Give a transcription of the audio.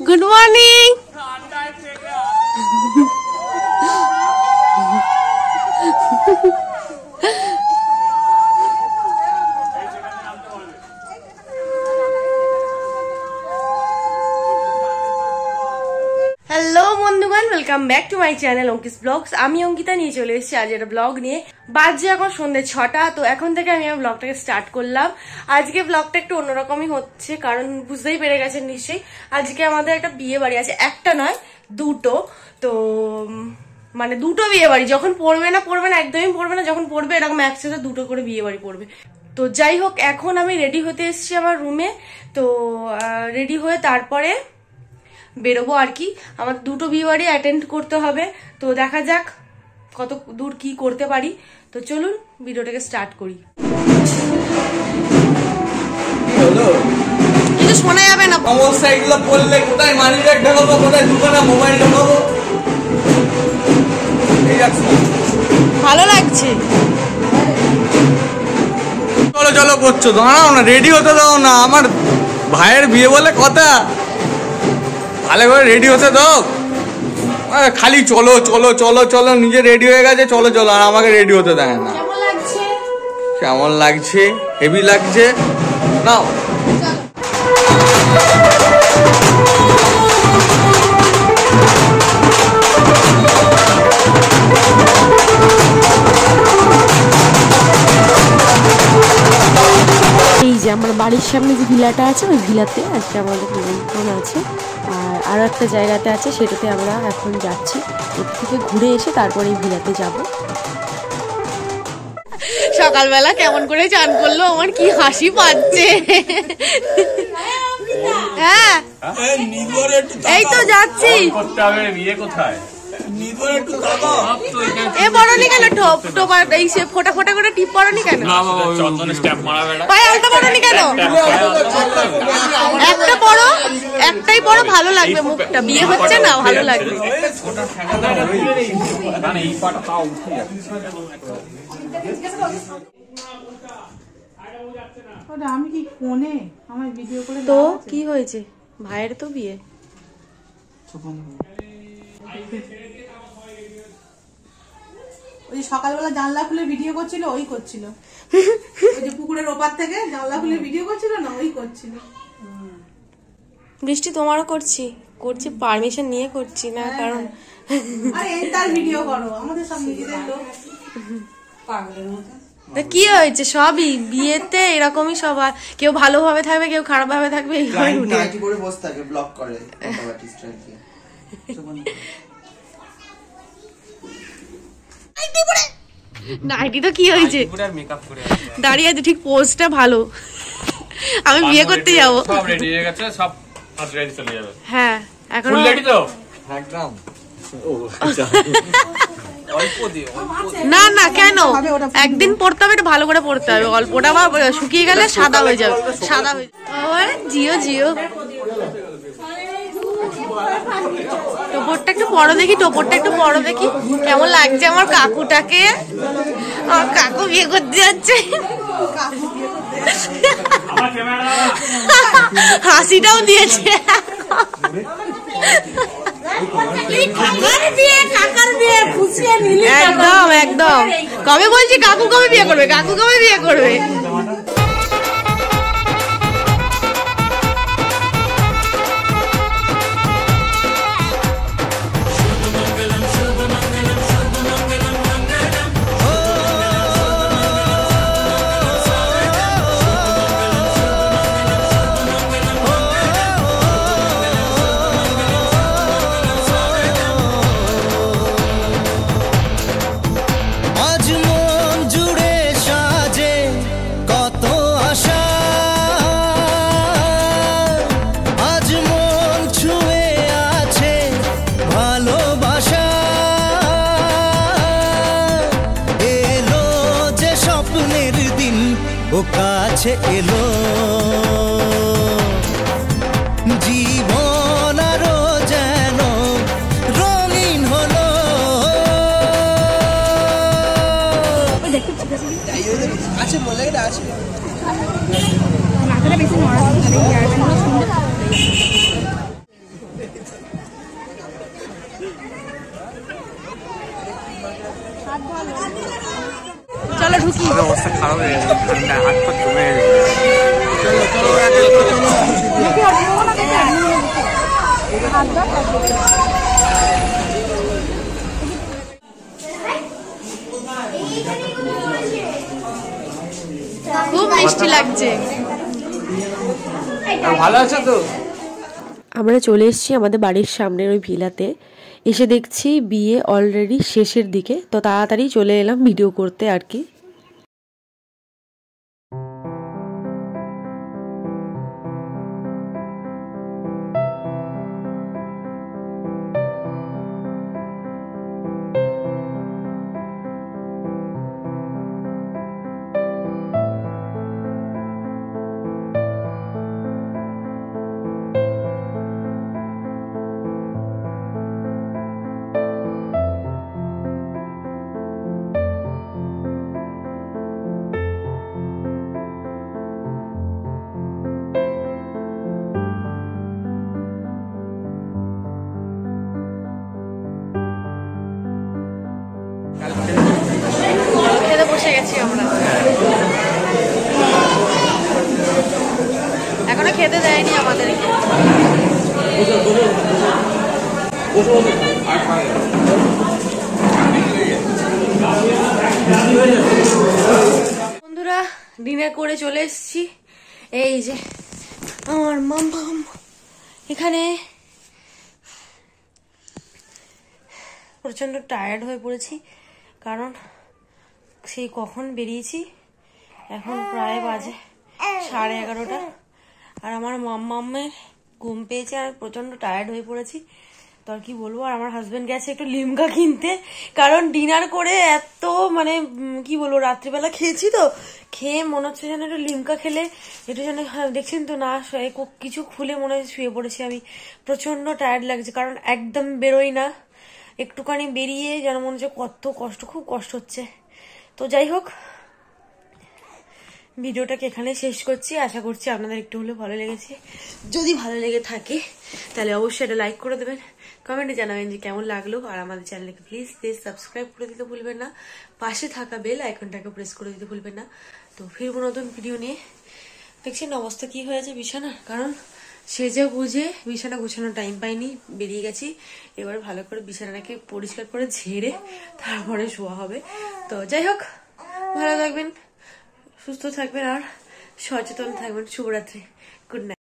Good morning. Hello বন্ধুগণ, welcome back to my channel Ankis vlogs. আমি অঙ্কিতা নিয়ে চলে এসেছি আজ একটা ব্লগ নিয়ে। বাজে এখন সন্ধ্যে 6টা। তো এখন থেকে আমি আমার ব্লগটাকে স্টার্ট করলাম। আজকে ব্লগটা একটু অন্যরকমই হচ্ছে, কারণ বুঝতেই পেরে গেছেন নিশ্চয়ই আজকে আমাদের একটা বিয়ে বাড়ি আছে। একটা নয়, দুটো। তো মানে দুটো বিয়ে বাড়ি, যখন পড়বে না একদমই পড়বে না, যখন পড়বে এরকম একসাথে দুটো করে বিয়ে বাড়ি পড়বে। তো যাই হোক, এখন আমি রেডি হতে এসেছি আমার রুমে। তো রেডি হয়ে তারপরে বেরোবো আর কি। আমার দুটো বিয়ে বাড়ি অ্যাটেন্ড করতে হবে। তো দেখা যাক কত দূর কি করতে পারি। তো চলুন ভিডিওটাকে স্টার্ট করি। কিছু শোনা যাবে না। সমস্যা এগুলো বললে কোথায় মানি ব্যাগ ঢোকাবো, কোথায় দোকানে মোবাইল ঢোকাবো। ভালো লাগছে। চলো চলো করছো, দাঁড়াও না, রেডি হতে দাও না। আমার ভাইয়ের বিয়ে বলে কথা, ভালো করে রেডি হতে দাও। খালি চলো চলো চলো চলো, নিজে রেডি হয়ে গেছে, চলো চলো, আর আমাকে রেডি হতে দেয় না। কেমন লাগছে? হেভি লাগছে। নাও এই যে আমার বাড়ির সামনে যে ভিলাটা আছে, ওই ভিলাতে আজকে আমাদের নিমন্ত্রণ আছে। আর আরও একটা জায়গাতে আছে, সেটাতে আমরা এখন যাচ্ছি। ওর থেকে ঘুরে এসে তারপরে এই ভিলাতে যাব। সকালবেলা কেমন করে চান করলো, আমার কি হাসি পাচ্ছে। হ্যাঁ এই তো যাচ্ছি। বিয়ে কোথায়? এ বড়নি কেন? টোপার এই সে ফোটা ফোটা করে টিপ পড়নি কেন? পায়ে আলতা পড়নি কেন? একটা বড়, একটাই বড়, ভালো লাগবে মুখটা। বিয়ে হচ্ছে না, ভালো লাগবে। তো কি হয়েছে? ভাইয়ের তো বিয়ে। ওই সকালবেলা জানলা খুলে ভিডিও করছিল, ওই করছিল। ওই যে পুকুরের ওপার থেকে জানলা খুলে ভিডিও করছিল না, ওই করছিল। বৃষ্টি তোমারও করছি পারমিশন নিয়ে করছি না, কারণ আরে তার ভিডিও করো, আমাদের সব নিজেদের লোক। পাগলের মতো। কি হয়েছে? সবই বিয়েতে এরকমই, সবার কেউ ভালোভাবে থাকবে, কেউ খারাপ ভাবে থাকবে। নাইটি তো কি হয়েছে, দাঁড়িয়ে আছে ঠিক, পোজটা ভালো। আমি বিয়ে করতে যাবো। সব রেডি হয়ে গেছে, সব ফার্স্ট রেডি চলে যাবে। হ্যাঁ এখন রেডি তো একদম। না না, কেন? একদিন পড়তে হবে, ভালো করে পড়তে হবে। অল্পটা বা শুকিয়ে গেলে সাদা হয়ে যাবে, সাদা হয়ে যাবে। জিও জিও, টোপরটা একটু বড় দেখি, টোপরটা একটু বড় দেখি। কেমন লাগছে আমার কাকুটাকে? আমার কাকু বিয়ে করতে যাচ্ছে। হাসিটাও দিয়েছে। একদম একদম। কবে বলছি কাকু কবে বিয়ে করবে, কাকু কবে বিয়ে করবে? কাছে এলো জীবন আরো যেন রঙিন হলো। আছে বলে আছে মাথাটা বেশি নড়াচ্ছে না, এই হেয়ার ব্যান্ডগুলো সুন্দর। চলো ঢুকি। অবস্থা খারাপ হয়ে গেছে, ঠান্ডা হাত পা জমে গেছে। খুব মিষ্টি লাগছে। ভালো আছে তো? আমরা চলে এসেছি আমাদের বাড়ির সামনের ওই ভিলাতে। এসে দেখছি বিয়ে অলরেডি শেষের দিকে, তো তাড়াতাড়ি চলে এলাম ভিডিও করতে আর কি। খেতে বসে গেছি আমরা, এখনো খেতে দেয়নি আমাদেরকে। বন্ধুরা ডিনার করে চলে এসেছি। এই যে আমার মাম্মাম এখানে, প্রচন্ড টায়ার্ড হয়ে পড়েছি কারণ সেই কখন বেরিয়েছি, এখন প্রায় বাজে 11:30। আর আমার মাম্মামের ঘুম পেয়েছে, আর প্রচন্ড টায়ার্ড হয়ে পড়েছি, তো আর কি বলবো। আর আমার হাজবেন্ড গেছে একটু লিমকা কিনতে, কারণ ডিনার করে এত মানে কি বলবো, রাত্রিবেলা খেয়েছি তো, খেয়ে মনে হচ্ছে যেন একটু লিমকা খেলে একটু যেন, দেখছেন তো না কিছু খুলে মনে হয় শুয়ে পড়েছি আমি। প্রচন্ড টায়ার্ড লাগছে কারণ একদম বেরোই না, একটুখানি বেরিয়ে যেন মনে হচ্ছে কত কষ্ট, খুব কষ্ট হচ্ছে। তো যাই হোক, ভিডিওটাকে এখানে শেষ করছি। আশা করছি আপনাদের একটু হলেও ভালো লেগেছে। যদি ভালো লেগে থাকে তাহলে অবশ্যই এটা লাইক করে দেবেন, কমেন্টে জানাবেন যে কেমন লাগলো। আর আমাদের চ্যানেলকে প্লিজ সাবস্ক্রাইব করে দিতে ভুলবেন না, পাশে থাকা বেল আইকনটাকে প্রেস করে দিতে ভুলবেন না। তো ফিরবো নতুন ভিডিও নিয়ে। দেখছেন অবস্থা কি হয়েছে বিছানার, কারণ সেজে বুঝে বিছানা গুছানোর টাইম পাইনি, বেরিয়ে গেছি। এবার ভালো করে বিছানাটাকে পরিষ্কার করে ঝেড়ে তারপরে শোয়া হবে। তো যাই হোক, ভালো থাকবেন, সুস্থ থাকবেন আর সচেতন থাকবেন। শুভরাত্রি, গুড নাইট।